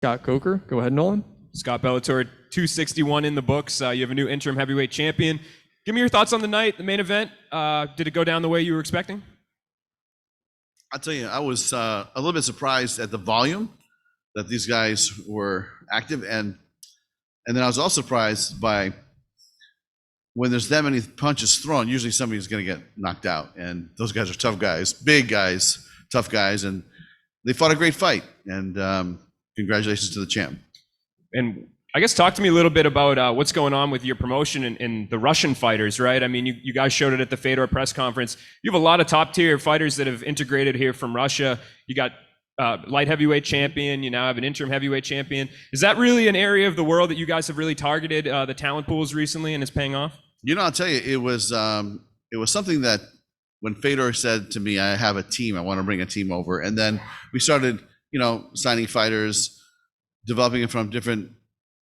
Scott Coker. Go ahead, Nolan. Scott, Bellator 261 in the books. You have a new interim heavyweight champion. Give me your thoughts on the night, the main event. Did it go down the way you were expecting? I'll tell you, I was a little bit surprised at the volume that these guys were active, and then I was also surprised by when there's that many punches thrown, usually somebody's going to get knocked out, and those guys are tough guys, big guys, tough guys, and they fought a great fight, and congratulations to the champ. And I guess talk to me a little bit about what's going on with your promotion and the Russian fighters, right? I mean, you guys showed it at the Fedor press conference. You have a lot of top tier fighters that have integrated here from Russia. You got light heavyweight champion. You now have an interim heavyweight champion. Is that really an area of the world that you guys have really targeted the talent pools recently, and it's paying off? You know, I'll tell you, it was something that when Fedor said to me, I have a team, I want to bring a team over. And then we started, signing fighters, developing it from different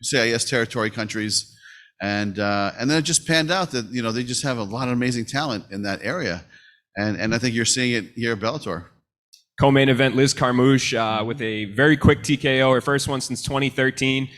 CIS territory countries. And then it just panned out that, they just have a lot of amazing talent in that area. And I think you're seeing it here at Bellator. Co-main event, Liz Carmouche with a very quick TKO, her first one since 2013.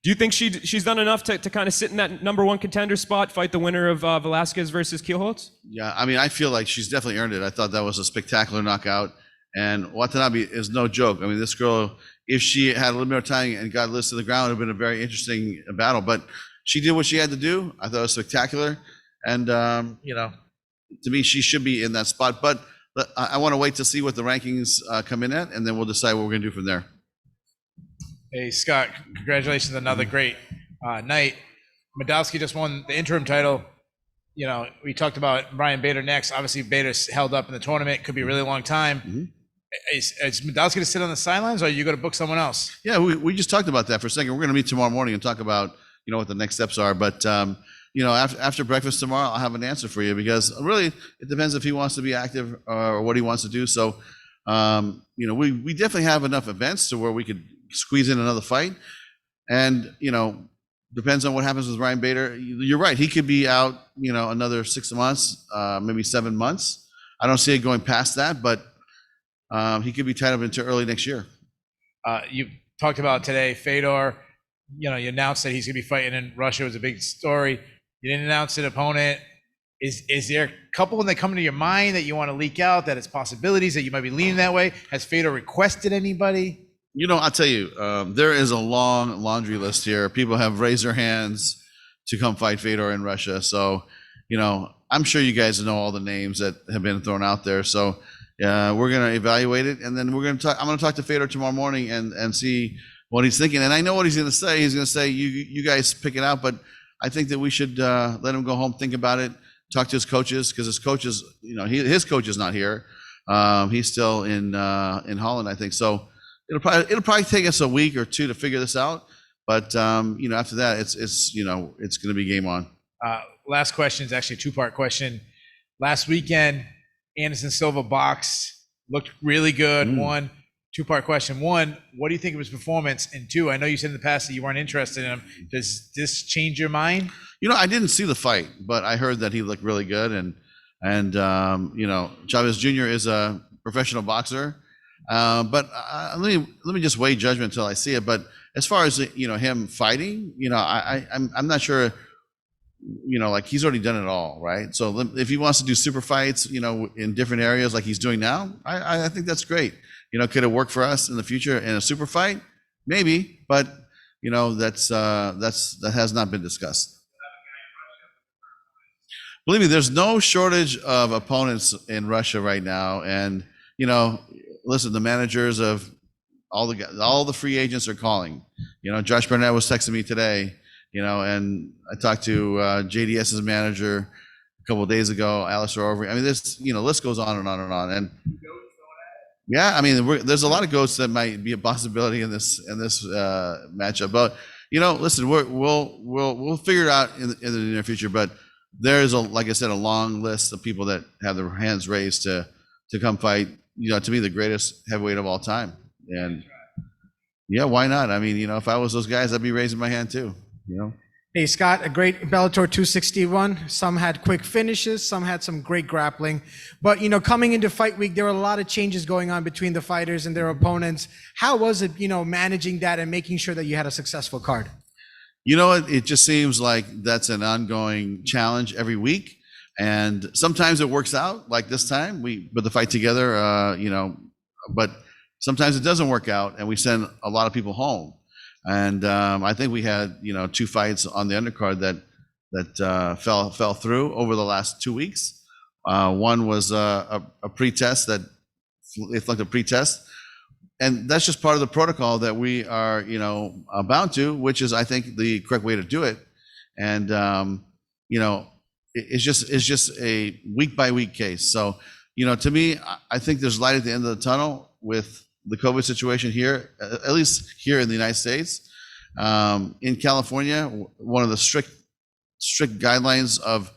Do you think she's done enough to kind of sit in that number one contender spot, fight the winner of Velasquez versus Kielholtz? Yeah, I mean, I feel like she's definitely earned it. I thought that was a spectacular knockout. And Watanabe is no joke. I mean, this girl, if she had a little more time and got Liz to the ground, it would have been a very interesting battle. But she did what she had to do. I thought it was spectacular. And, to me, she should be in that spot. But I want to wait to see what the rankings come in at, and then we'll decide what we're going to do from there. Hey, Scott, congratulations on another great night. Moldavsky just won the interim title. We talked about Brian Bader next. Obviously, Bader's held up in the tournament. Could be a really long time. Mm-hmm. Is Moldavsky going to sit on the sidelines, or are you going to book someone else? Yeah, we just talked about that for a second. We're going to meet tomorrow morning and talk about, what the next steps are. But, after breakfast tomorrow, I'll have an answer for you, because really it depends if he wants to be active or what he wants to do. So, we definitely have enough events to where we could squeeze in another fight. And, depends on what happens with Ryan Bader. You're right. He could be out, another 6 months, maybe 7 months. I don't see it going past that, but he could be tied up into early next year. You talked about today, Fedor, you announced that he's going to be fighting in Russia. It was a big story. You didn't announce an opponent. Is there a couple that come to your mind that you want to leak out, that it's possibilities that you might be leaning that way? Has Fedor requested anybody? I'll tell you, there is a long laundry list here. People have raised their hands to come fight Fedor in Russia. So, I'm sure you guys know all the names that have been thrown out there. So, we're going to evaluate it, and then I'm going to talk to Fedor tomorrow morning and see what he's thinking. And I know what he's going to say. He's going to say, you guys pick it out, but I think that we should let him go home, think about it, talk to his coaches, because his coaches, his coach is not here. He's still in Holland, I think. So it'll probably take us a week or two to figure this out. But after that, it's going to be game on. Last question is actually a two-part question. Last weekend, Anderson Silva boxed, looked really good. One, two-part question. One, what do you think of his performance? And two, I know you said in the past that you weren't interested in him. Does this change your mind? I didn't see the fight, but I heard that he looked really good. And Chavez Jr. is a professional boxer. But let me just weigh judgment until I see it. But as far as him fighting, I'm not sure. Like he's already done it all, right? So if he wants to do super fights, in different areas like he's doing now, I think that's great. Could it work for us in the future in a super fight? Maybe, but that has not been discussed. Believe me, there's no shortage of opponents in Russia right now, and listen, the managers of all the free agents are calling. Josh Barnett was texting me today. And I talked to JDS's manager a couple of days ago, Alistair Overy. I mean, this, list goes on and on and on. And yeah, I mean, there's a lot of goats that might be a possibility in this matchup. But listen, we'll figure it out in the near future. But there is like I said, a long list of people that have their hands raised to come fight. To me, the greatest heavyweight of all time. And yeah, why not? I mean, if I was those guys, I'd be raising my hand too. Hey, Scott, a great Bellator 261. Some had quick finishes, some had some great grappling. But, coming into fight week, there were a lot of changes going on between the fighters and their opponents. How was it, managing that and making sure that you had a successful card? You know what? It just seems like that's an ongoing challenge every week. And sometimes it works out, like this time. We put the fight together, but sometimes it doesn't work out and we send a lot of people home. And I think we had, 2 fights on the undercard that fell through over the last 2 weeks. One was a pretest that they flunked a pretest, and that's just part of the protocol that we are, bound to, which is, I think, the correct way to do it. And it's just a week by week case. So, to me, I think there's light at the end of the tunnel with the COVID situation here, at least here in the United States. In California, one of the strict guidelines of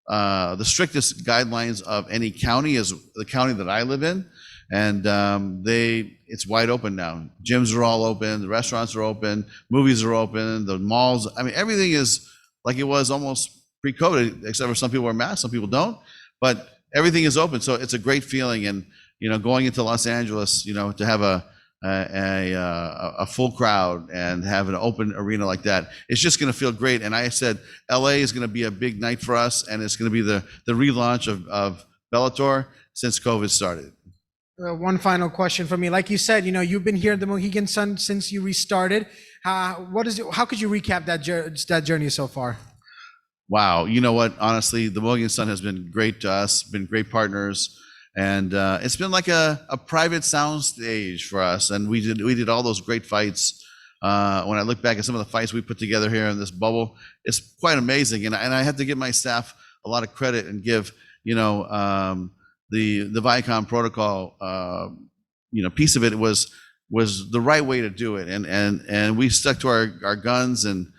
the strictest guidelines of any county is the county that I live in, and it's wide open now. Gyms are all open, the restaurants are open, movies are open, the malls. I mean, everything is like it was almost pre-COVID, except for some people wear masks, some people don't, but everything is open. So it's a great feeling. And going into Los Angeles, to have a full crowd and have an open arena like that, it's just going to feel great. And I said, LA is going to be a big night for us, and it's going to be the relaunch of Bellator since COVID started. One final question for me. Like you said, you've been here at the Mohegan Sun since you restarted. How could you recap that journey so far? Wow. You know what? Honestly, the Mohegan Sun has been great to us, been great partners. And it's been like a private sound stage for us. And we did all those great fights. When I look back at some of the fights we put together here in this bubble, it's quite amazing. And I have to give my staff a lot of credit and give, the Viacom protocol, piece of it was the right way to do it. And we stuck to our guns and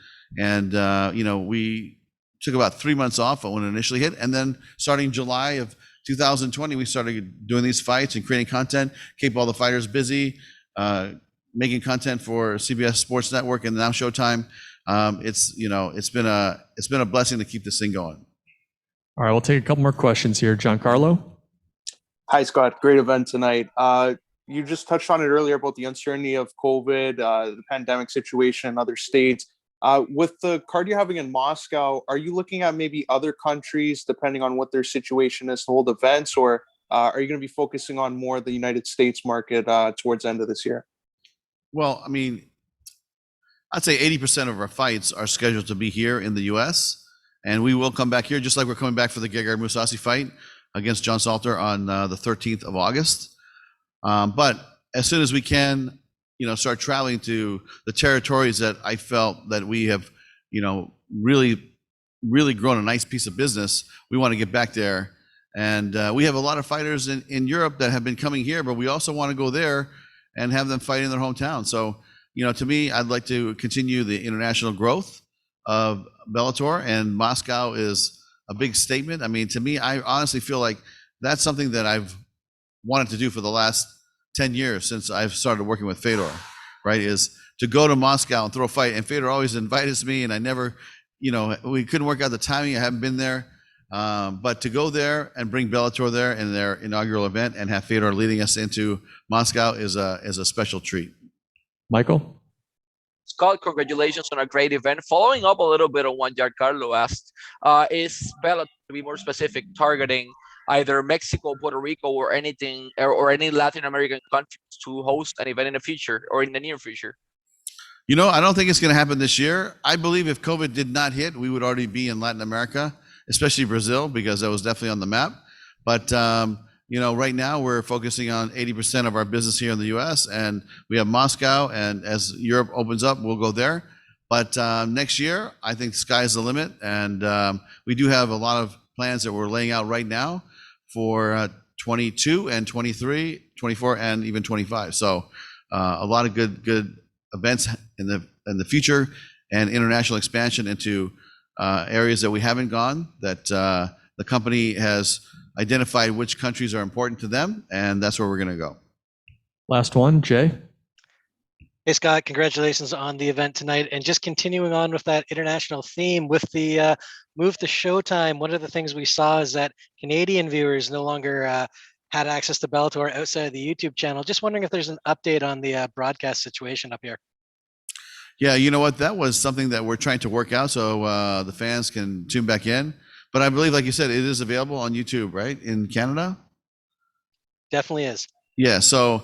we took about 3 months off when it initially hit. And then starting July of 2020, we started doing these fights and creating content, keep all the fighters busy, making content for CBS Sports Network and now Showtime. It's been a blessing to keep this thing going. All right, we'll take a couple more questions here. Giancarlo. Hi, Scott. Great event tonight. You just touched on it earlier about the uncertainty of COVID, the pandemic situation in other states. With the card you're having in Moscow, are you looking at maybe other countries, depending on what their situation is, to hold events, or are you going to be focusing on more the United States market towards the end of this year? Well, I mean, I'd say 80% of our fights are scheduled to be here in the U.S., and we will come back here, just like we're coming back for the Gegard Mousasi fight against John Salter on the 13th of August. But as soon as we can, start traveling to the territories that I felt that we have, really, really grown a nice piece of business. We want to get back there. And we have a lot of fighters in Europe that have been coming here, but we also want to go there and have them fight in their hometown. So, to me, I'd like to continue the international growth of Bellator, and Moscow is a big statement. I mean, to me, I honestly feel like that's something that I've wanted to do for the last 10 years since I've started working with Fedor, right? Is to go to Moscow and throw a fight. And Fedor always invited me, and I never, we couldn't work out the timing. I haven't been there. But to go there and bring Bellator there in their inaugural event and have Fedor leading us into Moscow is a special treat. Michael? Scott, congratulations on a great event. Following up a little bit on what Giancarlo asked, is Bellator, to be more specific, targeting either Mexico, Puerto Rico, or anything, or any Latin American countries to host an event in the future or in the near future? I don't think it's going to happen this year. I believe if COVID did not hit, we would already be in Latin America, especially Brazil, because that was definitely on the map. But, right now we're focusing on 80% of our business here in the U.S. and we have Moscow. And as Europe opens up, we'll go there. But next year, I think the sky's the limit. And we do have a lot of plans that we're laying out right now for 22 and 23, 24, and even 25. So a lot of good events in the future and international expansion into areas that we haven't gone, that the company has identified which countries are important to them, and that's where we're going to go. Last one, Jay. Hey, Scott, congratulations on the event tonight. And just continuing on with that international theme, with the move to Showtime, one of the things we saw is that Canadian viewers no longer had access to Bellator outside of the YouTube channel. Just wondering if there's an update on the broadcast situation up here. Yeah, you know what? That was something that we're trying to work out so the fans can tune back in. But I believe, like you said, it is available on YouTube, right, in Canada? Definitely is. Yeah, so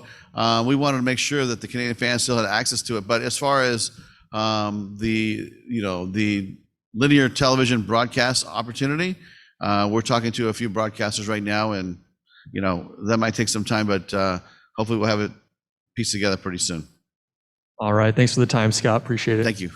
we wanted to make sure that the Canadian fans still had access to it. But as far as the linear television broadcast opportunity, we're talking to a few broadcasters right now, and that might take some time, but hopefully we'll have it pieced together pretty soon. All right. Thanks for the time, Scott. Appreciate it. Thank you.